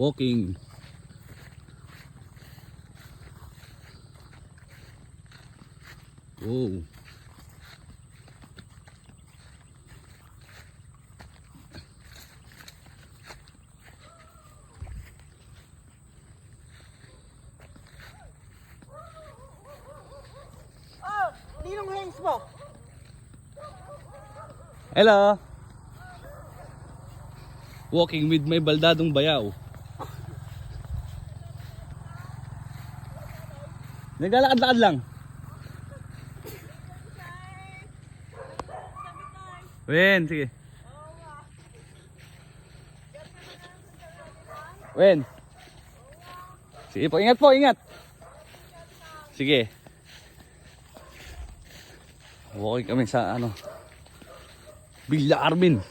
Walking. Wow. Ninong Hayes mo. Hello. Walking with my baldadong bayaw. Naglalakad-lakad lang. Wen, sige. Wen. Sige po, ingat po, ingat. Sige. Walking kami sa ano, Villa Armin.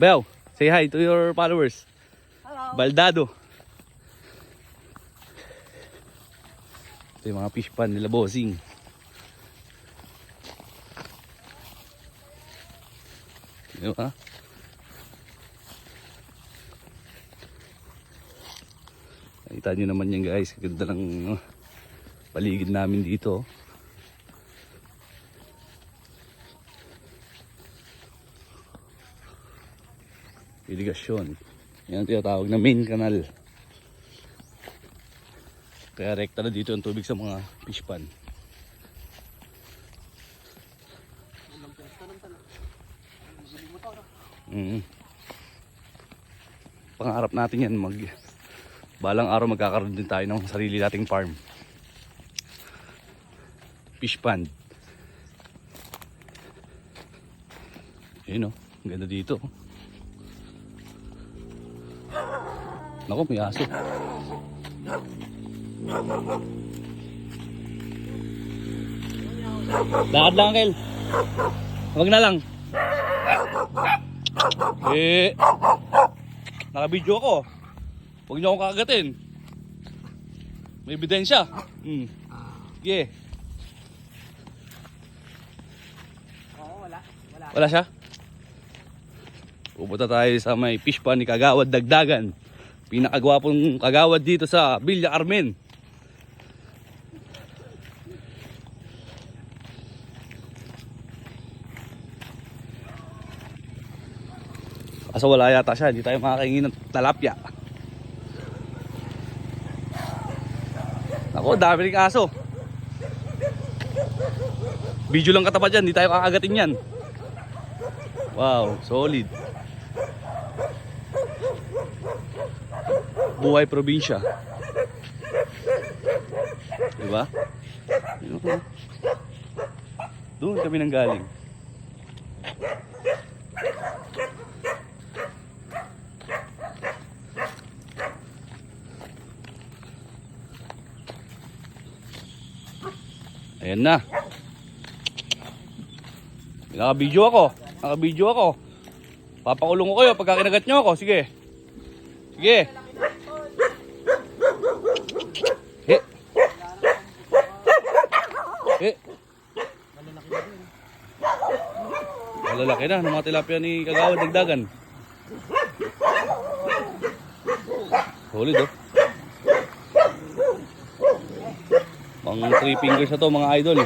Bel, say hi to your followers. Hello. Baldado. Ito yung mga fish pan nila bossing. Diba? Nakita nyo naman yan guys. Ganda ng paligid namin dito. Irigasyon. Yan ang tinatawag na main canal. Kaya rekta na dito ang tubig sa mga fish pan. Pangarap natin yan, balang araw magkakaroon din tayo ng sarili nating farm. Fish pond. Yun o, ang ganda dito. Naku, may aso. Lakad lang, Kel. Huwag na lang. Naka-video ako. Huwag niyo akong kakagatin. May ebidensya. Sige. Oo, wala. Wala siya? Pupunta tayo sa may fish pond ni Kagawad Dagdagan. Pinakagwapong kagawad dito sa Villa Armin. Kaso wala yata siya, hindi tayo makakaingin ng talapya. Ako, dami ring aso. Video lang katapat yan, hindi tayo kakagatin yan. Wow, solid. Buhay probinsya. Diba? Doon kami nang galing. Ayan na. Naka-video ako. Naka-video ako. Papakulong ko kayo pagka kinagat nyo ako. Sige. Sige. Malalaki na ng mga tilapia ni Kagawad Dagdagan. Solid oh. Mga 3 fingers na to mga idol.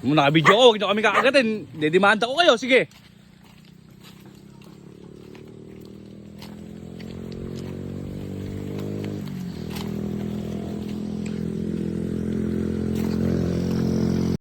Kung naka-video ko, huwag nyo kami kakagatin. Dedemanda ko kayo, sige.